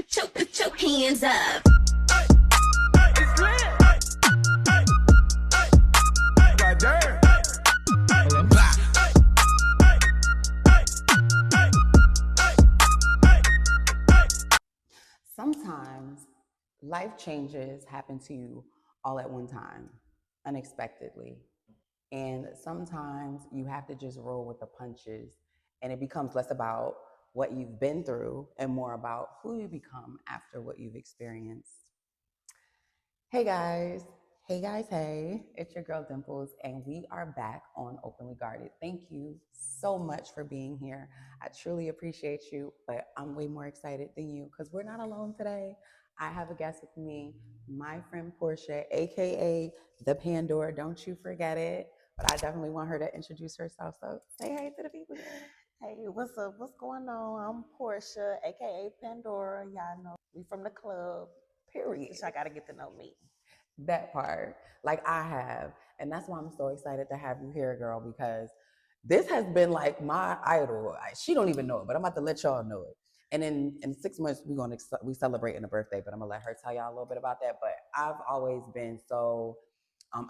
Put your hands up. It's lit. Goddamn. Sometimes life changes happen to you all at one time, unexpectedly. And sometimes you have to just roll with the punches, and it becomes less about what you've been through and more about who you become after what you've experienced. Hey guys. Hey guys, hey. It's your girl Dimples, and we are back on Openly Guarded. Thank you so much for being here. I truly appreciate you, but I'm way more excited than you because we're not alone today. I have a guest with me, my friend Portia, aka the Pandora. Don't you forget it. But I definitely want her to introduce herself. So say hey to the people here. Hey, what's up? What's going on? I'm Portia, aka Pandora. Y'all know we from the club. Period. Which I gotta get to know me. That part, like I have. And that's why I'm so excited to have you here, girl, because this has been like my idol. She don't even know it, but I'm about to let y'all know it. And in 6 months, we celebrating a birthday, but I'm gonna let her tell y'all a little bit about that. But I've always been so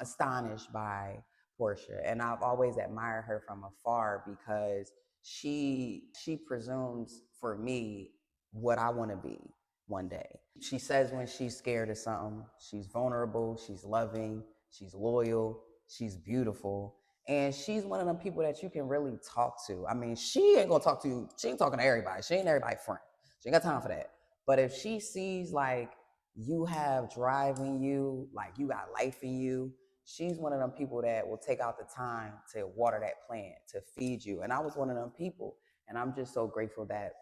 astonished by Portia, and I've always admired her from afar because she presumes for me what I want to be one day. She says when she's scared of something, she's vulnerable, she's loving, she's loyal, she's beautiful. And she's one of them people that you can really talk to. I mean, she ain't gonna talk to you, she ain't talking to everybody. She ain't everybody's friend. She ain't got time for that. But if she sees like you have drive in you, like you got life in you, she's one of them people that will take out the time to water that plant, to feed you. And I was one of them people. And I'm just so grateful that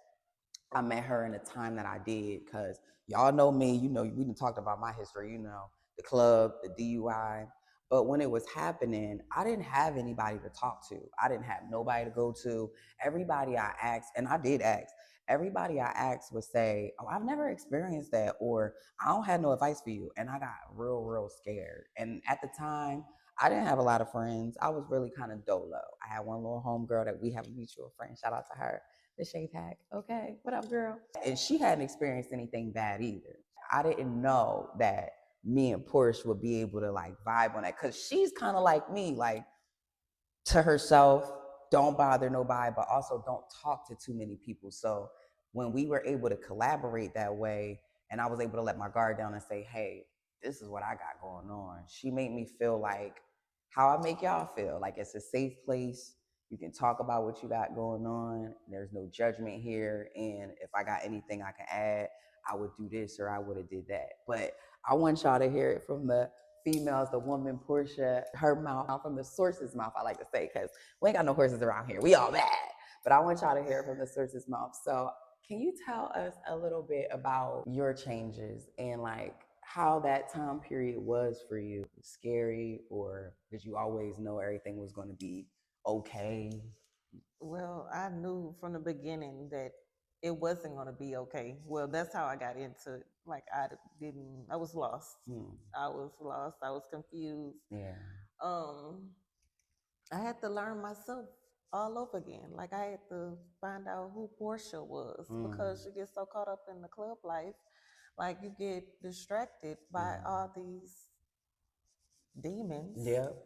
I met her in the time that I did, because y'all know me, you know, we done talked about my history, you know, the club, the DUI. But when it was happening, I didn't have anybody to talk to. I didn't have nobody to go to. Everybody I asked, and I did ask, everybody I asked would say, oh, I've never experienced that, or I don't have no advice for you. And I got real scared. And at the time, I didn't have a lot of friends. I was really kind of dolo. I had one little homegirl that we have a mutual friend. Shout out to her, the shade tag. Okay, what up, girl? And she hadn't experienced anything bad either. I didn't know that me and Porsche would be able to like vibe on that, because she's kind of like me, like to herself, don't bother nobody, but also don't talk to too many people. So when we were able to collaborate that way, and I was able to let my guard down and say, hey, this is what I got going on, she made me feel like how I make y'all feel. Like it's a safe place. You can talk about what you got going on. There's no judgment here. And if I got anything I can add, I would do this or I would have did that. But I want y'all to hear it from the females, the woman Portia, her mouth, from the source's mouth, I like to say, because we ain't got no horses around here. We all bad. But I want y'all to hear it from the source's mouth. So can you tell us a little bit about your changes and like how that time period was for you? Scary, or did you always know everything was going to be okay? Well, I knew from the beginning that it wasn't gonna be okay. Well, that's how I got into it. Like I was lost. I was lost. I was confused. Yeah. Um, I had to learn myself all over again. Like I had to find out who Portia was because you get so caught up in the club life, like you get distracted by all these demons. Yep.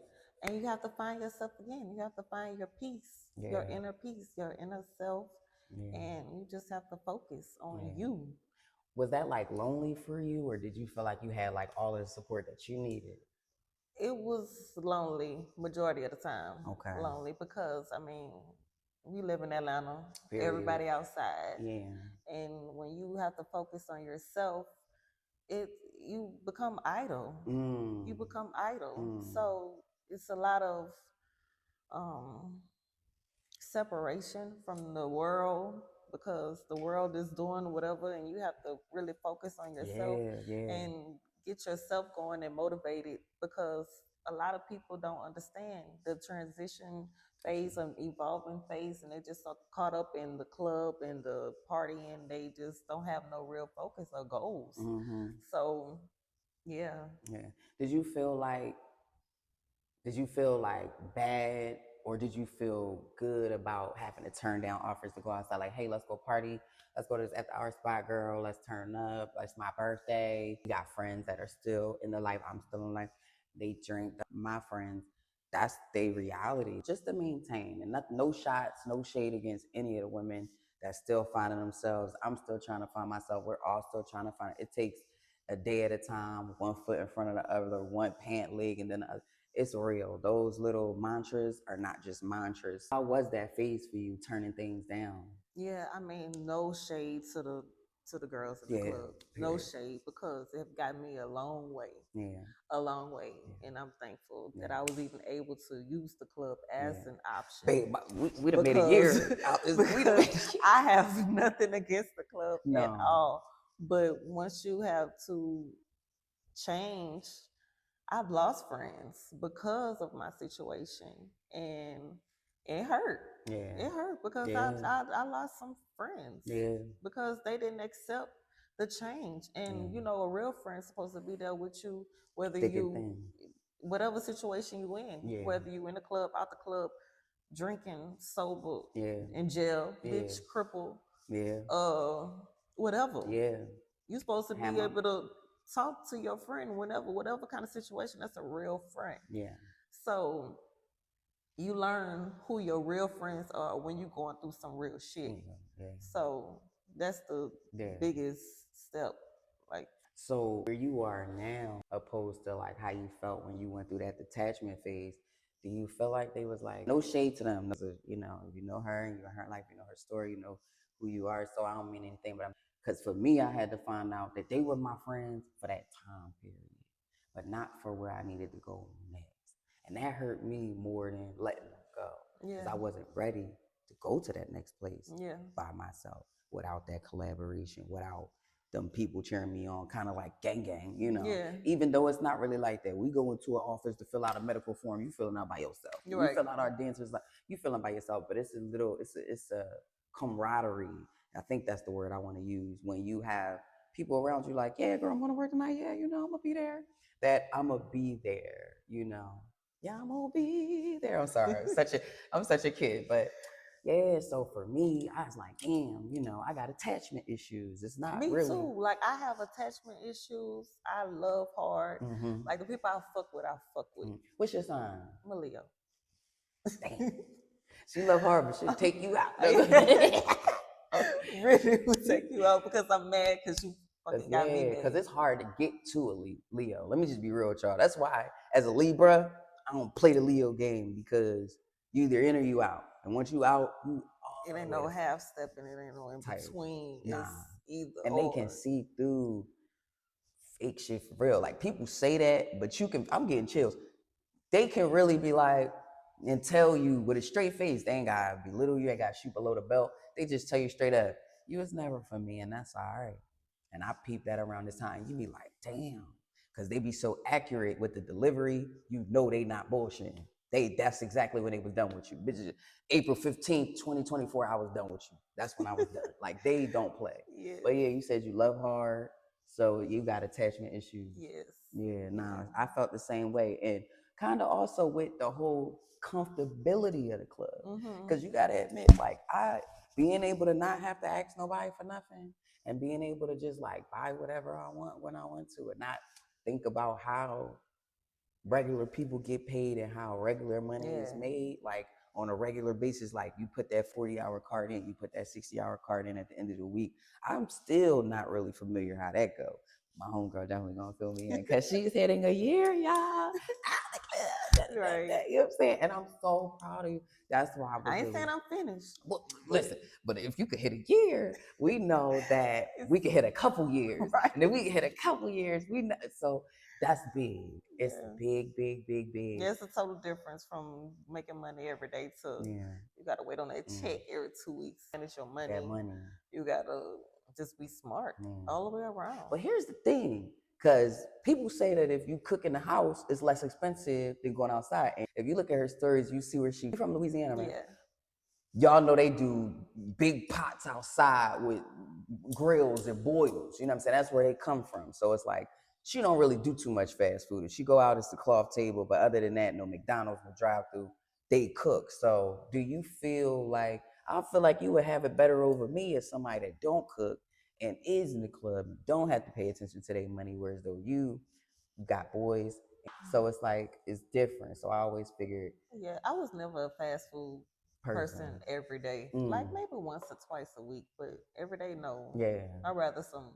And you have to find yourself again. You have to find your peace, your Yeah. inner peace, your inner self, Yeah. and you just have to focus on Yeah. you. Was that like lonely for you, or did you feel like you had like all the support that you needed? It was lonely majority of the time. Okay. Lonely because I mean, we live in Atlanta, Period. everybody outside. Yeah. And when you have to focus on yourself, it you become idle. You become idle. So it's a lot of um separation from the world because the world is doing whatever and you have to really focus on yourself and get yourself going and motivated because a lot of people don't understand the transition phase and evolving phase and they're just so caught up in the club and the party and they just don't have no real focus or goals. So yeah. Yeah. Did you feel like bad or did you feel good about having to turn down offers to go outside? Like, hey, let's go party. Let's go to this after hour spot, girl. Let's turn up. It's my birthday. We got friends that are still in the life. I'm still in life. They drink. My friends, that's their reality. Just to maintain, and no shots, no shade against any of the women that's still finding themselves. I'm still trying to find myself. We're all still trying to find. It takes a day at a time, one foot in front of the other, one pant leg, and then the other. It's real. Those little mantras are not just mantras. How was that phase for you, turning things down? Yeah, I mean, no shade to the girls in the Yeah, club. No period. shade, because it got me a long way. Yeah, A long way. yeah, And I'm thankful that yeah, I was even able to use the club as yeah. an option. Babe, we'd have made a Because, year. because I have nothing against the club at No. all. But once you have to change, I've lost friends because of my situation, and it hurt. Yeah. It hurt because Yeah. I lost some friends Yeah. because they didn't accept the change. And Yeah. you know, a real friend's supposed to be there with you, whether Thick and you, thin. whatever situation you in, Yeah. whether you in the club, out the club, drinking, sober, Yeah. in jail, Yeah. bitch, cripple, Yeah. whatever. Yeah. You're supposed to be Hammer. able to talk to your friend whenever, whatever kind of situation. That's a real friend. Yeah. So you learn who your real friends are when you're going through some real shit. Yeah. So that's the Yeah. biggest step. Like, so where you are now, opposed to like how you felt when you went through that detachment phase, do you feel like they was like, no shade to them? You know her and you know her life, you know her story, you know who you are. So I don't mean anything, but because for me, I had to find out that they were my friends for that time period, but not for where I needed to go next. And that hurt me more than letting them go, because I wasn't ready to go to that next place by myself without that collaboration, without them people cheering me on, kind of like gang, you know. Yeah. Even though it's not really like that. We go into an office to fill out a medical form, you filling out by yourself. You're we right. fill out our dancers, like you filling by yourself. But it's a camaraderie. I think that's the word I want to use when you have people around you like, yeah, girl, I'm gonna work tonight. Yeah, you know, I'm gonna be there. That I'm gonna be there, you know. Yeah, I'm gonna be there. I'm sorry, I'm such a kid, but yeah, so for me, I was like, damn, you know, I got attachment issues. It's not Me really. too. Like, I have attachment issues. I love hard. Mm-hmm. Like, the people I fuck with, I fuck with. Mm-hmm. What's your sign? I'm a Leo. Damn. She love hard, but she'll take you out. Really will take you out because I'm mad because you fucking got me mad. Because it's hard to get to a Leo. Let me just be real with y'all. That's why, as a Libra, I don't play the Leo game, because you either in or you out. And once you out, you it ain't no half stepping. It ain't no in between. Nah. It's either and or. They can see through fake shit for real. Like, people say that, but I'm getting chills. They can really be like, and tell you with a straight face. They ain't gotta belittle you, ain't gotta shoot below the belt. They just tell you straight up, you was never for me, and that's all right. And I peep that around this time. You be like, damn. Because they be so accurate with the delivery, you know they not bullshitting. That's exactly when they was done with you. Bitches, April 15th, 2024, I was done with you. That's when I was done. Like, they don't play. Yeah. But yeah, you said you love hard, so you got attachment issues. Yes. Yeah, nah, I felt the same way. And kind of also with the whole comfortability of the club. Because you got to admit, like, being able to not have to ask nobody for nothing, and being able to just like buy whatever I want when I want to, and not think about how regular people get paid and how regular money is made, like on a regular basis. Like, you put that 40-hour card in, you put that 60-hour card in at the end of the week. I'm still not really familiar how that go. My homegirl definitely gonna fill me in, because she's hitting a year, y'all. Right. You know what I'm saying? And I'm so proud of you. That's why I ain't saying I'm finished. Well, listen, but if you could hit a year, we know that we could hit a couple years. Right. And if we can hit a couple years, we know. So that's big. It's big. Yeah, it's a total difference from making money every day to you got to wait on that check every 2 weeks. And it's your money. That money. You got to just be smart all the way around. But here's the thing. Because people say that if you cook in the house, it's less expensive than going outside. And if you look at her stories, you see where she's from, Louisiana, right? Yeah. Y'all know they do big pots outside with grills and boils. You know what I'm saying? That's where they come from. So it's like, she don't really do too much fast food. If she go out, it's the cloth table. But other than that, no McDonald's, no drive-through. they cook. So do you feel like, I feel like you would have it better over me as somebody that don't cook and is in the club, don't have to pay attention to their money, whereas though you got boys. So it's like, it's different. So I always figured Yeah, I was never a fast food person person. every day. Like Mm. maybe once or twice a week, but every day, no. Yeah. I'd rather some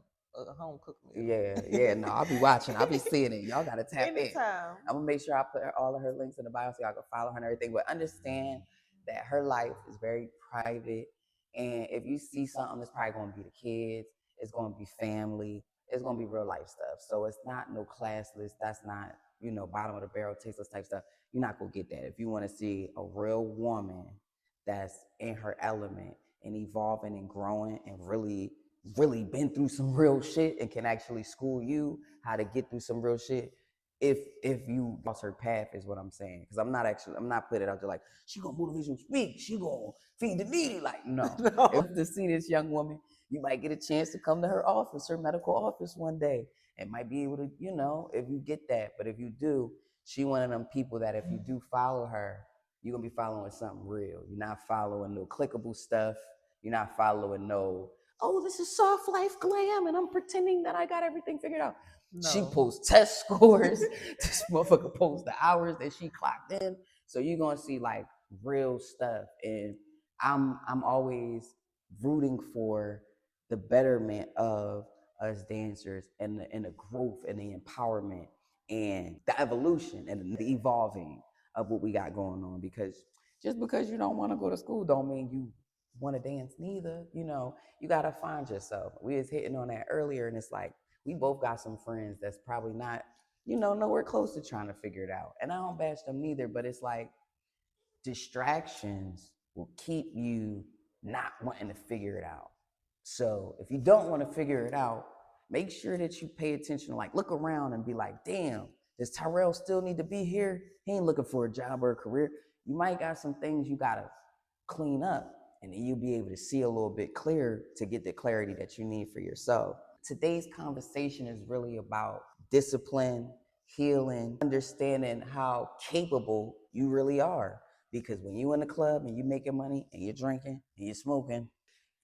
home cooked Yeah, meal. yeah, no, I'll be watching. I'll be seeing it. Y'all gotta tap in. Anytime. I'm gonna make sure I put all of her links in the bio so y'all can follow her and everything. But understand that her life is very private. And if you see something, it's probably gonna be the kids, it's gonna be family, it's gonna be real life stuff. So it's not no class list. That's not, bottom of the barrel, tasteless type stuff. You're not gonna get that. If you wanna see a real woman that's in her element and evolving and growing and really been through some real shit and can actually school you how to get through some real shit, if you cross her path, is what I'm saying. Because I'm not putting it out there like she gonna motivation speak, she gonna feed the needy. Like, no. No. If to see this young woman, you might get a chance to come to her office, her medical office one day, and might be able to, if you get that. But if you do, she one of them people that if you do follow her, you're gonna be following something real. You're not following no clickable stuff. You're not following no, oh, this is soft life glam, and I'm pretending that I got everything figured out. No. She posts test scores. This motherfucker posts the hours that she clocked in. So you're gonna see like real stuff. And I'm always rooting for the betterment of us dancers and the growth and the empowerment and the evolution and the evolving of what we got going on. Because just because you don't want to go to school don't mean you want to dance neither. You got to find yourself. We was hitting on that earlier, and it's like we both got some friends that's probably not, nowhere close to trying to figure it out. And I don't bash them neither, but it's like distractions will keep you not wanting to figure it out. So if you don't want to figure it out, make sure that you pay attention. Like, look around and be like, damn, does Tyrell still need to be here? He ain't looking for a job or a career. You might got some things you got to clean up, and then you'll be able to see a little bit clearer to get the clarity that you need for yourself. Today's conversation is really about discipline, healing, understanding how capable you really are. Because when you in the club and you making money and you're drinking and you're smoking,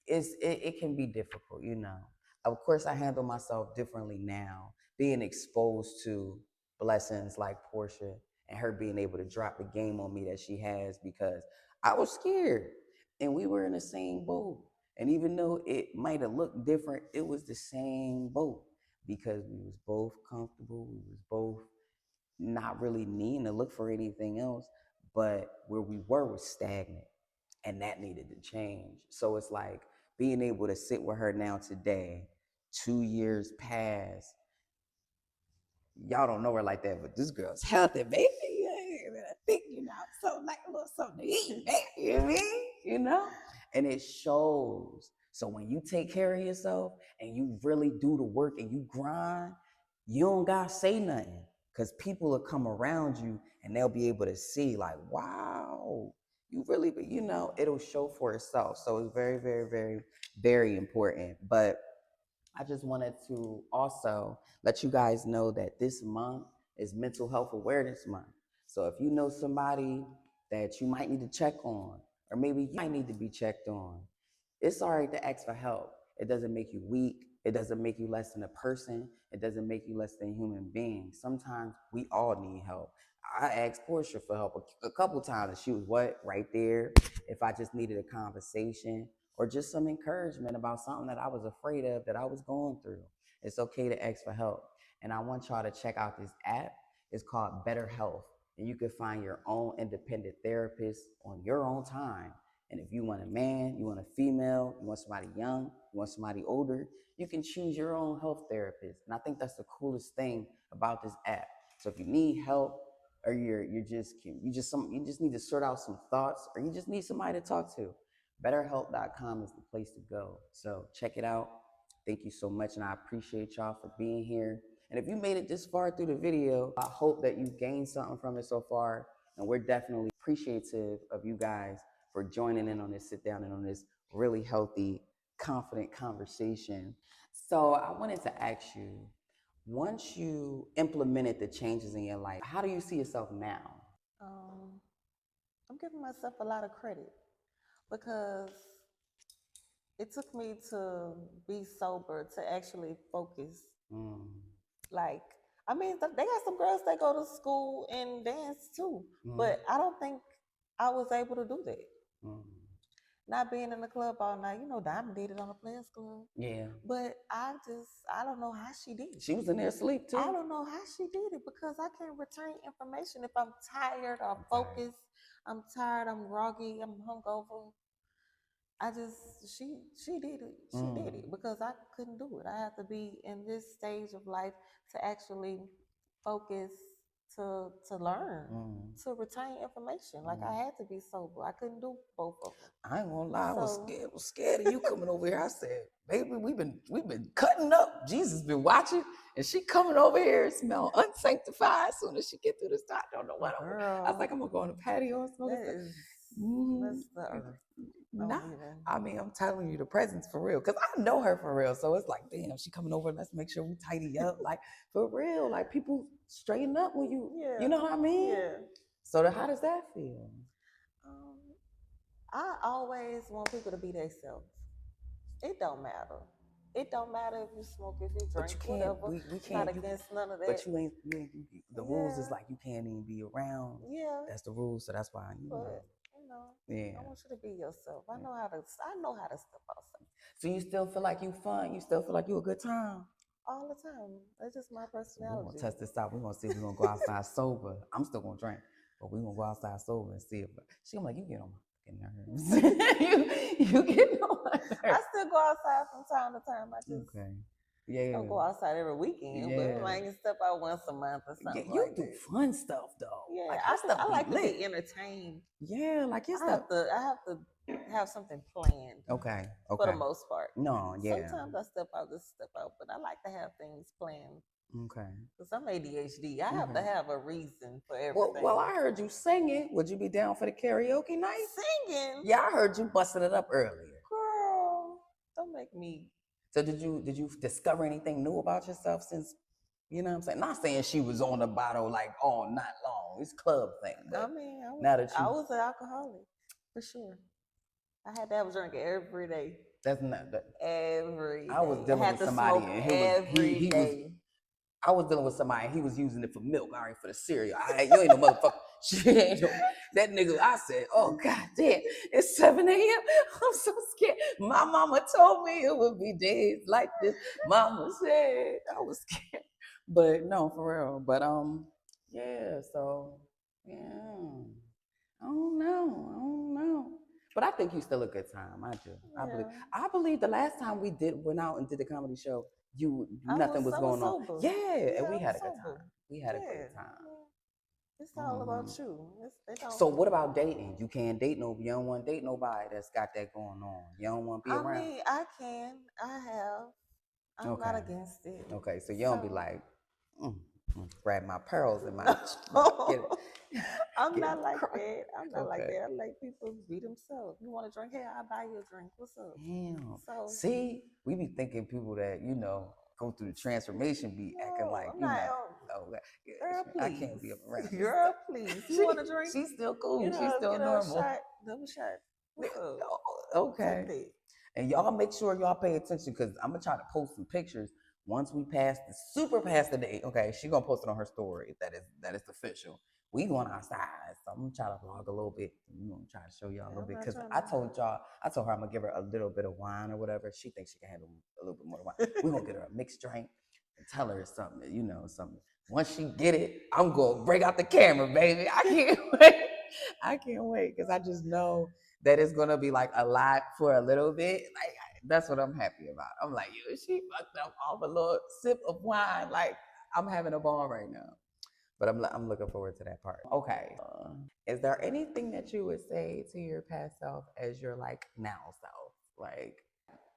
it can be difficult. Of course, I handle myself differently now, being exposed to blessings like Porsche and her being able to drop the game on me that she has, because I was scared and we were in the same boat. And even though it might have looked different, it was the same boat because we was both comfortable. We was both not really needing to look for anything else, but where we were was stagnant, and that needed to change. So it's like being able to sit with her now today, 2 years past. Y'all don't know her like that, but this girl's healthy, baby. I think, something like a little something to eat, baby. You know what I mean? And it shows. So when you take care of yourself and you really do the work and you grind, you don't gotta say nothing, because people will come around you and they'll be able to see, like, wow, you really, it'll show for itself. So it's very, very, very, very important. But I just wanted to also let you guys know that this month is Mental Health Awareness Month. So if you know somebody that you might need to check on, or maybe you might need to be checked on, it's all right to ask for help. It doesn't make you weak. It doesn't make you less than a person. It doesn't make you less than a human being. Sometimes we all need help. I asked Portia for help a couple times, and she was right there. If I just needed a conversation or just some encouragement about something that I was afraid of, that I was going through, it's okay to ask for help. And I want y'all to check out this app. It's called Better Health, and you can find your own independent therapist on your own time. And if you want a man, you want a female, you want somebody young, you want somebody older, you can choose your own health therapist. And I think that's the coolest thing about this app. So if you need help, or you just need to sort out some thoughts, or you just need somebody to talk to, betterhelp.com is the place to go. So check it out. Thank you so much, and I appreciate y'all for being here. And if you made it this far through the video, I hope that you've gained something from it so far. And we're definitely appreciative of you guys for joining in on this sit down and on this really healthy, confident conversation. So I wanted to ask you, once you implemented the changes in your life, how do you see yourself now? Um, I'm giving myself a lot of credit because it took me to be sober to actually focus. Like, I mean, they got some girls that go to school and dance too, but I don't think I was able to do that. Not being in the club all night, Diamond did it on the Players Club. Yeah. But I don't know how she did it. She was in there asleep too. I don't know how she did it because I can't retain information if I'm tired or focused. I'm tired, I'm groggy, I'm hungover. She did it. She did it because I couldn't do it. I have to be in this stage of life to actually focus, to learn, to retain information. Like I had to be sober. I couldn't do both of them. I ain't gonna lie, I was scared of you coming over here. I said, baby, we've been cutting up. Jesus been watching, and she coming over here and smell unsanctified as soon as she get through this. I don't know what. I was like, I'm gonna go on the patio and smoke this. That's the earth. I mean, I'm telling you, the presence for real, because I know her for real. So it's like, damn, she coming over. Let's make sure we tidy up, like for real. Like people straighten up when you know what I mean? Yeah. So how does that feel? I always want people to be themselves. It don't matter. It don't matter if you smoke, if you drink, whatever. We can't. Not against none of that. But you ain't. The rules is like you can't even be around. Yeah. That's the rules. So that's why I want you to be yourself. I know how to step outside. So you still feel like you fun? You still feel like you a good time? All the time. That's just my personality. We're gonna test this out. We're gonna see if we're gonna go outside sober. I'm still gonna drink, but we're gonna go outside sober and see if she gonna like you get on my nerves. you get on my nerves. I still go outside from time to time. I just don't go outside every weekend, but I can step out once a month or something. You do fun stuff though. Yeah, like, I like to be entertained. Yeah, like your stuff. I have to have something planned. Okay. For the most part. No, yeah. Sometimes I step out, but I like to have things planned. Okay. Because I'm ADHD. I have to have a reason for everything. Well, I heard you singing. Would you be down for the karaoke night? Singing? Yeah, I heard you busting it up earlier. Girl, don't make me. So did you discover anything new about yourself since, you know what I'm saying? Not saying she was on the bottle like all night long. It's club thing. I mean, I was an alcoholic, for sure. I had to have a drink every day. That's not that. Every day. I was dealing with somebody and every day. I was dealing with somebody and he was using it for milk, all right, for the cereal. You ain't no motherfucker. She ain't no, that nigga, I said, oh, God damn, it's 7 a.m. I'm so scared. My mama told me it would be days like this. Mama said I was scared. But no, for real. But yeah, so yeah. I don't know. But I think you still a good time. I do. Yeah. I believe the last time we went out and did the comedy show, nothing was going on. Yeah, and we had a good time. We had a great time. It's all about you. So what about dating? You can't date you don't want to date nobody that's got that going on. You don't want to be around. I mean, I can. I have. I'm not against it. Okay, so you don't be like, grab my pearls in my. I'm not like that. I'm not like that. I like people to be themselves. You want a drink? Hey, I'll buy you a drink. What's up? Damn. So see, we be thinking people that go through the transformation be acting like girl, please. I can't be around. Girl, please. You want a drink? She's still cool. She's still normal. Double shot. Okay. And y'all make sure y'all pay attention because I'm gonna try to post some pictures once we pass the date. Okay, she gonna post it on her story. That is official. We going outside, so I'm gonna try to vlog a little bit. I'm gonna try to show y'all a little bit because I told her I'm gonna give her a little bit of wine or whatever. She thinks she can handle a little bit more wine. We're gonna get her a mixed drink and tell her something, something. Once she get it, I'm gonna break out the camera, baby. I can't wait. I can't wait because I just know that it's gonna be like a lot for a little bit. Like that's what I'm happy about. I'm like, yo, she fucked up off a little sip of wine. Like I'm having a ball right now. But I'm looking forward to that part. Okay. Is there anything that you would say to your past self as your like now self? Like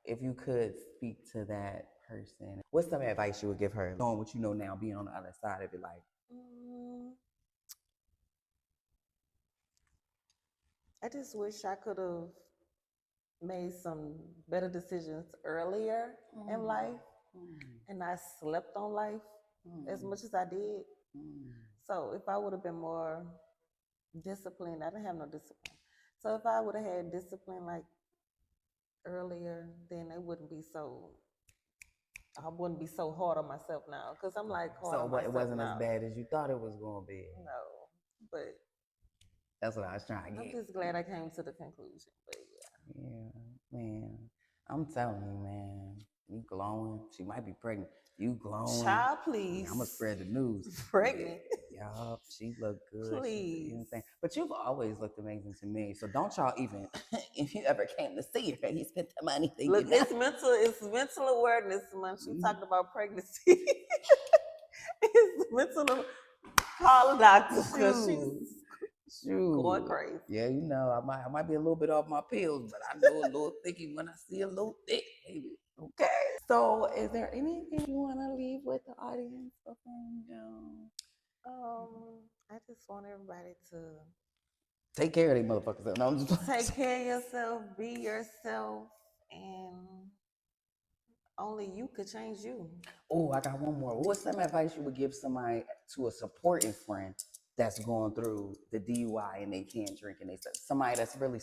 if you could speak to that person, what's some advice you would give her? Knowing what you know now, being on the other side of it, like. I just wish I could have made some better decisions earlier in life and I slept on life as much as I did. So if I would have been more Discipline. I didn't have no discipline. So if I would have had discipline like earlier, then it wouldn't be so. I wouldn't be so hard on myself now because I'm like hard So on it myself wasn't as now. bad as you thought it was gonna be. No, but That's what I was trying to I'm get. just glad I came to the conclusion. But yeah. Yeah, man. I'm telling you, man. You glowing. She might be pregnant. You glowing. Child, please. I'm gonna spread the news. Pregnant. Yup, she look good. Please. You know what I'm saying? But you've always looked amazing to me. So don't y'all even, if you ever came to see her and you spent the money thinking Look, it's mental awareness month. She talking about pregnancy. It's mental. Call a doctor because she's going crazy. Yeah, you know, I might be a little bit off my pills, but I know a little thicky when I see a little thick, baby. Okay. So, is there anything you want to leave with the audience before we go? I just want everybody to take care of these motherfuckers. No, I'm just take care of yourself, be yourself, and only you could change you. Oh, I got one more. What's some advice you would give somebody to a supporting friend that's going through the DUI and they can't drink and they somebody that's really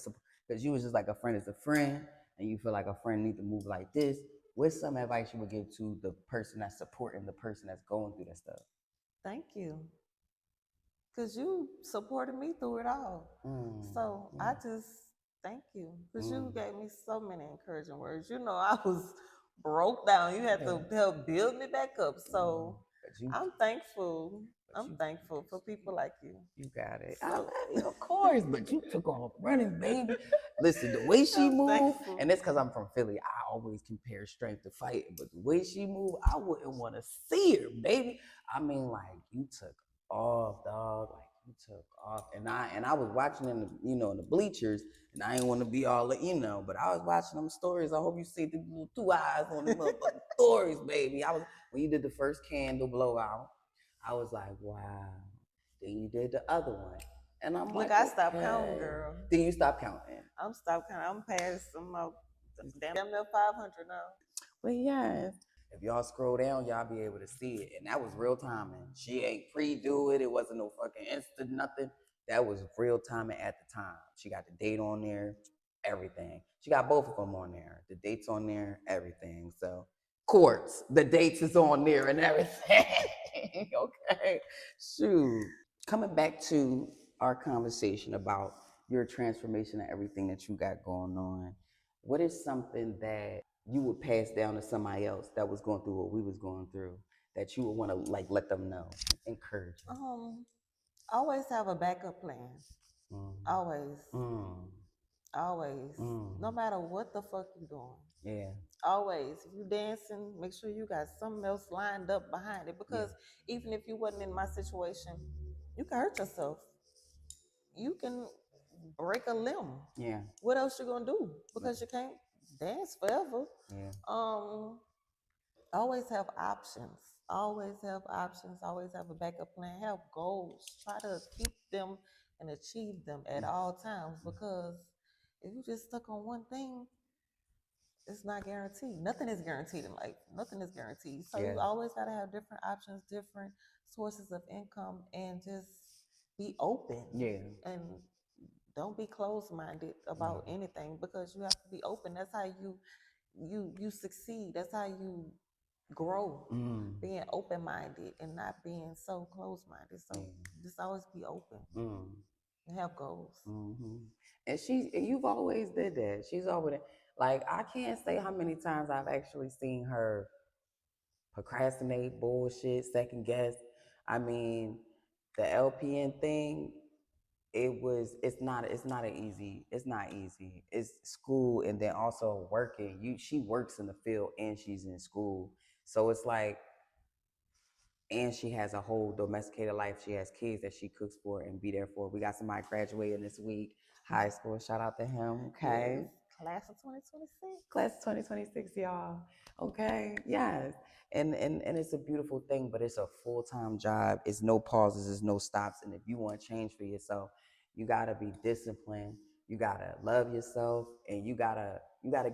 because you was just like a friend is a friend and you feel like a friend needs to move like this. What's some advice you would give to the person that's supporting the person that's going through that stuff? Thank you. Because you supported me through it all. So I just thank you. Because you gave me so many encouraging words. You know, I was broke down. You had to help build me back up. So I'm thankful. I'm thankful for people like you. You got it. I love you, of course, but you took off running, baby. Listen, the way she moved, and that's because I'm from Philly. I always compare strength to fighting, but the way she moved, I wouldn't want to see her, baby. I mean, like you took off, dog. Like you took off, and I was watching in the in the bleachers, and I didn't want to be all but I was watching them stories. I hope you see the little 2 eyes on the motherfucking stories, baby. I was when you did the first candle blowout, I was like, wow. Then you did the other one. And I'm like, I stopped counting, girl. Then you stopped counting. I'm stopped counting. I'm past some damn near 500 now. Well, yes. If y'all scroll down, y'all be able to see it. And that was real timing. She ain't pre-do it. It wasn't no fucking instant nothing. That was real timing at the time. She got the date on there, everything. She got both of them on there. The dates on there, everything. So courts, the dates is on there and everything. Okay. Shoot. Coming back to our conversation about your transformation and everything that you got going on, what is something that you would pass down to somebody else that was going through what we was going through that you would want to like let them know, encourage them? Always have a backup plan. Always. Always. No matter what the fuck you doing. Yeah. Always. If you dancing, make sure you got something else lined up behind it. Because even if you wasn't in my situation, you can hurt yourself. You can break a limb. Yeah. What else you gonna do? Because you can't dance forever. Yeah. Always have options. Always have options. Always have a backup plan. Have goals. Try to keep them and achieve them at all times. Because if you just stuck on one thing, it's not guaranteed. Nothing is guaranteed in life. Nothing is guaranteed. So you always got to have different options, different sources of income, and just be open. Yeah. And don't be closed-minded about anything, because you have to be open. That's how you succeed. That's how you grow. Being open-minded and not being so closed-minded. So just always be open and have goals. And you've always did that. She's always like, I can't say how many times I've actually seen her procrastinate, bullshit, second guess. I mean, the LPN thing, it's not easy. It's school and then also working. She works in the field and she's in school. So it's like, and she has a whole domesticated life. She has kids that she cooks for and be there for. We got somebody graduating this week, high school. Shout out to him. Okay. Yes. Class of 2026. Class of 2026, y'all. Okay. Yes. And it's a beautiful thing, but it's a full-time job. It's no pauses, it's no stops. And if you want to change for yourself, you gotta be disciplined. You gotta love yourself, and you gotta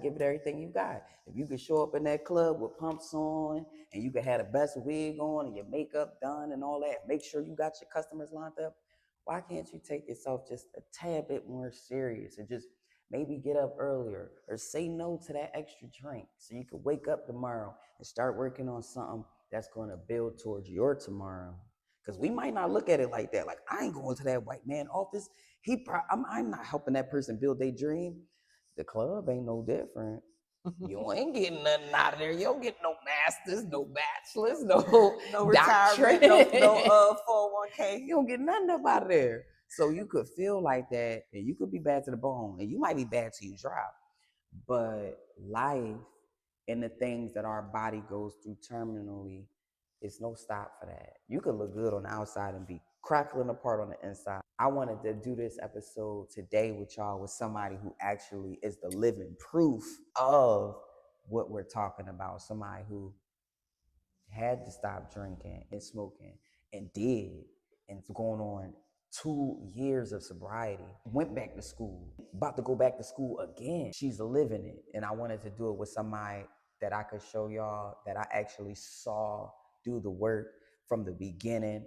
give it everything you got. If you can show up in that club with pumps on, and you can have the best wig on and your makeup done and all that, make sure you got your customers lined up. Why can't you take yourself just a tad bit more serious and just maybe get up earlier or say no to that extra drink so you could wake up tomorrow and start working on something that's going to build towards your tomorrow? Because we might not look at it like that. Like, I ain't going to that white man office. I'm not helping that person build their dream. The club ain't no different. You ain't getting nothing out of there. You don't get no masters, no bachelors, no no doctorate, retirement, no 401k. You don't get nothing up out of there. So you could feel like that, and you could be bad to the bone, and you might be bad till you drop. But life and the things that our body goes through terminally, it's no stop for that. You could look good on the outside and be crackling apart on the inside. I wanted to do this episode today with y'all with somebody who actually is the living proof of what we're talking about. Somebody who had to stop drinking and smoking and did, and it's going on 2 years of sobriety, went back to school, about to go back to school again. She's living it. And I wanted to do it with somebody that I could show y'all that I actually saw do the work from the beginning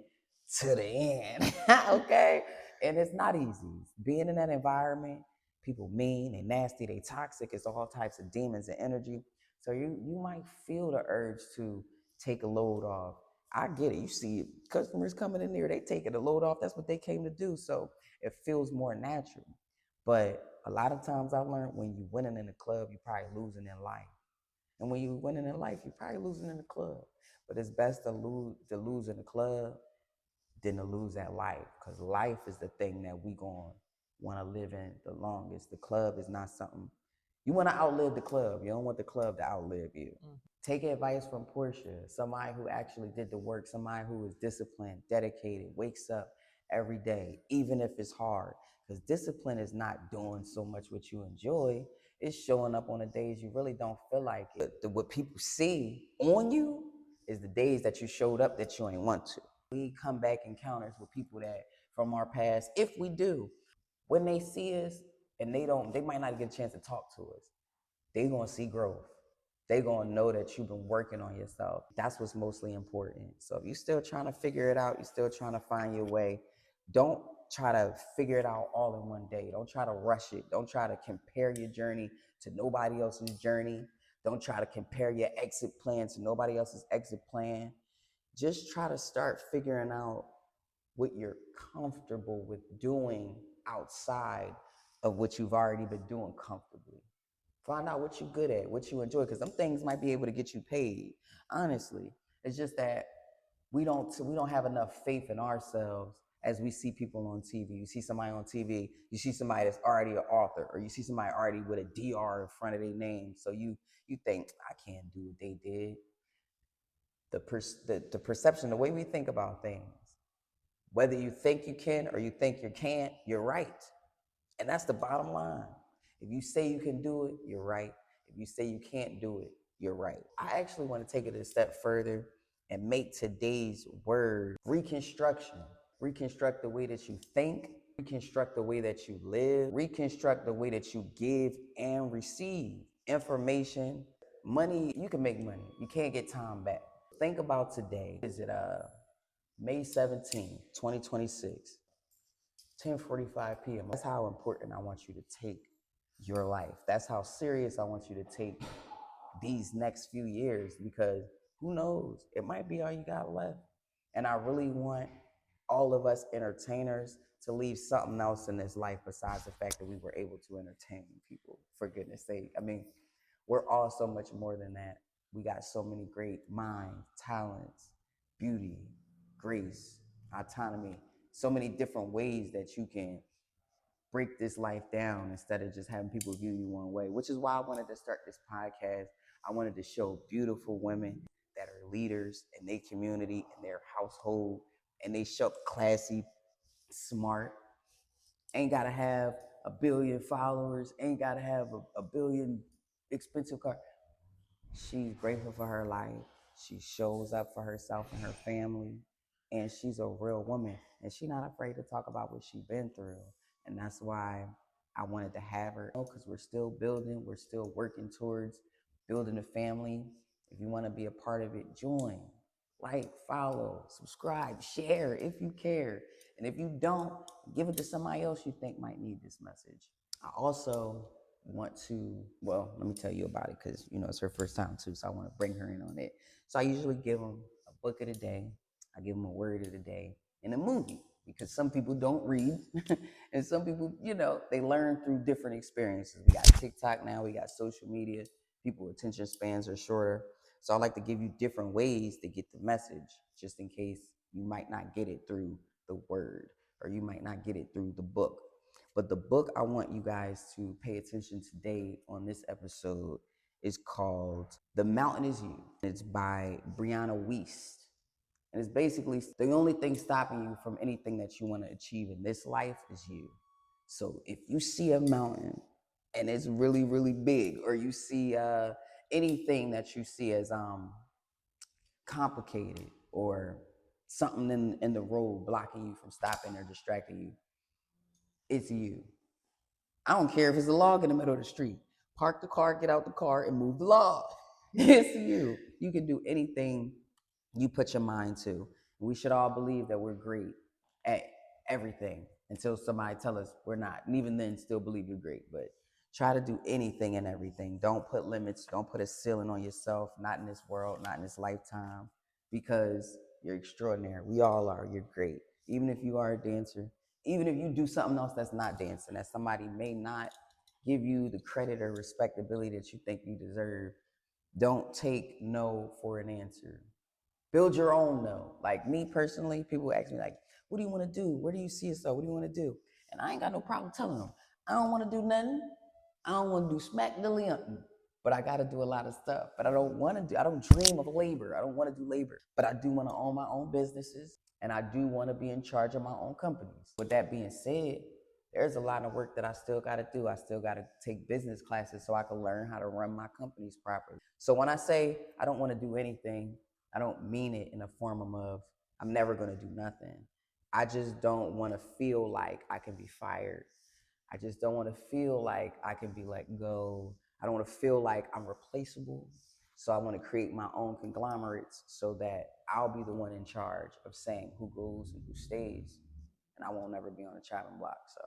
to the end. Okay? And it's not easy. Being in that environment, people mean, they nasty, they toxic, it's all types of demons and energy. So you might feel the urge to take a load off. I get it. You see customers coming in there, they taking the load off. That's what they came to do. So it feels more natural. But a lot of times I learned when you're winning in the club, you're probably losing in life. And when you're winning in life, you're probably losing in the club. But it's best to lose in the club than to lose at life. Because life is the thing that we going to want to live in the longest. The club is not something. You want to outlive the club. You don't want the club to outlive you. Take advice from Porsche, somebody who actually did the work, somebody who is disciplined, dedicated, wakes up every day, even if it's hard. Because discipline is not doing so much what you enjoy, it's showing up on the days you really don't feel like it. What people see on you is the days that you showed up that you ain't want to. We come back encounters with people that from our past, if we do, when they see us and they might not get a chance to talk to us, they gonna see growth. They gonna know that you've been working on yourself. That's what's mostly important. So if you're still trying to figure it out, you're still trying to find your way, don't try to figure it out all in one day. Don't try to rush it. Don't try to compare your journey to nobody else's journey. Don't try to compare your exit plan to nobody else's exit plan. Just try to start figuring out what you're comfortable with doing outside of what you've already been doing comfortably. Find out what you're good at, what you enjoy, because them things might be able to get you paid. Honestly, it's just that we don't have enough faith in ourselves as we see people on TV. You see somebody on TV, you see somebody that's already an author, or you see somebody already with a DR in front of their name. So you think, I can't do what they did. The perception, the way we think about things, whether you think you can or you think you can't, you're right. And that's the bottom line. If you say you can do it, you're right. If you say you can't do it, you're right. I actually want to take it a step further and make today's word reconstruction. Reconstruct the way that you think, reconstruct the way that you live, reconstruct the way that you give and receive information. Money, you can make money. You can't get time back. Think about today. Is it May 17th, 2026? 10:45 p.m. That's how important I want you to take your life. That's how serious I want you to take these next few years, because who knows? It might be all you got left. And I really want all of us entertainers to leave something else in this life besides the fact that we were able to entertain people, for goodness sake. I mean, we're all so much more than that. We got so many great minds, talents, beauty, grace, autonomy, so many different ways that you can break this life down instead of just having people view you one way, which is why I wanted to start this podcast. I wanted to show beautiful women that are leaders in their community, in their household, and they show classy, smart, ain't got to have a billion followers, ain't got to have a billion expensive cars. She's grateful for her life. She shows up for herself and her family, and she's a real woman, and she's not afraid to talk about what she's been through. And that's why I wanted to have her, because we're still building, we're still working towards building a family. If you want to be a part of it, join. Like, follow, subscribe, share if you care. And if you don't, give it to somebody else you think might need this message. I also want to, well, let me tell you about it because, it's her first time too. So I want to bring her in on it. So I usually give them a book of the day. I give them a word of the day and a movie because some people don't read and some people, they learn through different experiences. We got TikTok now, we got social media. People attention spans are shorter. So I like to give you different ways to get the message just in case you might not get it through the word or you might not get it through the book. But the book I want you guys to pay attention today on this episode is called The Mountain Is You. It's by Brianna Wiest. And it's basically the only thing stopping you from anything that you want to achieve in this life is you. So if you see a mountain and it's really, really big, or you see anything that you see as complicated or something in the road blocking you from stopping or distracting you, it's you. I don't care if it's a log in the middle of the street. Park the car, get out the car, and move the log. It's you. You can do anything you put your mind to. We should all believe that we're great at everything until somebody tell us we're not. And even then, still believe you're great. But try to do anything and everything. Don't put limits. Don't put a ceiling on yourself. Not in this world, not in this lifetime, because you're extraordinary. We all are. You're great. Even if you are a dancer, even if you do something else that's not dancing, that somebody may not give you the credit or respectability that you think you deserve, don't take no for an answer. Build your own no. Like me personally, people ask me like, what do you want to do? Where do you see yourself? What do you want to do? And I ain't got no problem telling them, I don't want to do nothing. I don't want to do smack dilly nothing. But I got to do a lot of stuff. But I don't dream of labor. I don't want to do labor. But I do want to own my own businesses. And I do want to be in charge of my own companies. With that being said, there's a lot of work that I still got to do. I still got to take business classes so I can learn how to run my companies properly. So when I say I don't want to do anything, I don't mean it in a form of I'm never going to do nothing. I just don't want to feel like I can be fired. I just don't want to feel like I can be let go. I don't want to feel like I'm replaceable. So I want to create my own conglomerates so that I'll be the one in charge of saying who goes and who stays. And I won't ever be on the chopping block. So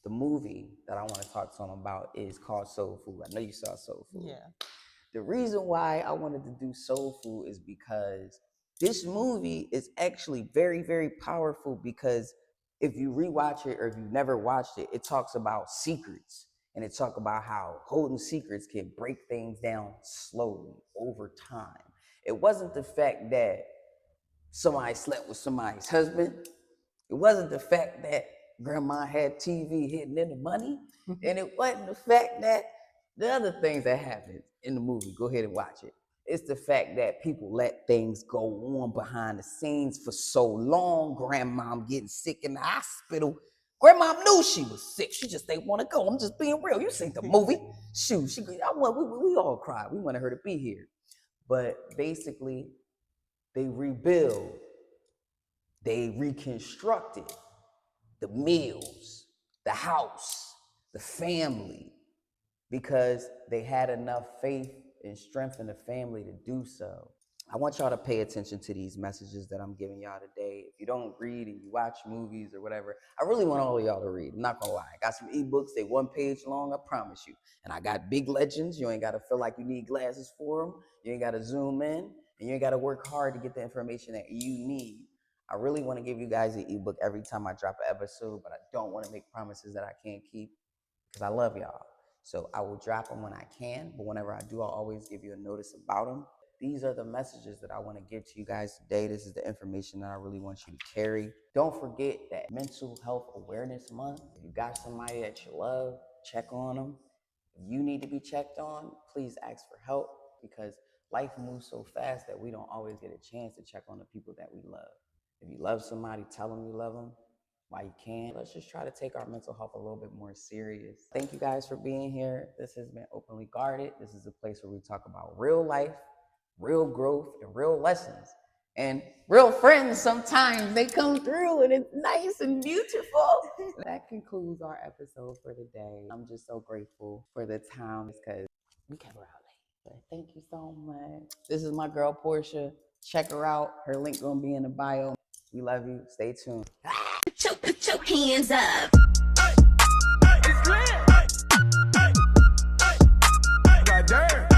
the movie that I want to talk to them about is called Soul Food. I know you saw Soul Food. Yeah. The reason why I wanted to do Soul Food is because this movie is actually very, very powerful, because if you rewatch it or if you've never watched it, it talks about secrets, and it talks about how holding secrets can break things down slowly over time. It wasn't the fact that somebody slept with somebody's husband. It wasn't the fact that grandma had TV hidden in the money. And it wasn't the fact that the other things that happened in the movie. Go ahead and watch it. It's the fact that people let things go on behind the scenes for so long. Grandmom getting sick in the hospital. Grandmom knew she was sick. She just didn't want to go. I'm just being real. You seen the movie. Shoot, we all cried. We wanted her to be here. But basically, they rebuild. They reconstructed the meals, the house, the family, because they had enough faith and strength in the family to do so. I want y'all to pay attention to these messages that I'm giving y'all today. If you don't read and you watch movies or whatever, I really want all of y'all to read. I'm not gonna lie. I got some ebooks, they 1 page long, I promise you. And I got big legends. You ain't gotta feel like you need glasses for them. You ain't gotta zoom in, and you ain't gotta work hard to get the information that you need. I really want to give you guys an ebook every time I drop an episode, but I don't want to make promises that I can't keep because I love y'all. So I will drop them when I can, but whenever I do, I'll always give you a notice about them. These are the messages that I want to give to you guys today. This is the information that I really want you to carry. Don't forget that Mental Health Awareness Month. If you got somebody that you love, check on them. If you need to be checked on, please ask for help, because life moves so fast that we don't always get a chance to check on the people that we love. If you love somebody, tell them you love them while you can. Let's just try to take our mental health a little bit more serious. Thank you guys for being here. This has been Openly Guarded. This is a place where we talk about real life, real growth, and real lessons. And real friends, sometimes they come through and it's nice and beautiful. That concludes our episode for today. I'm just so grateful for the time because we kept her out late. But thank you so much. This is my girl, Porsche. Check her out. Her link gonna be in the bio. We love you. Stay tuned. Put your hands up. It's lit. God damn.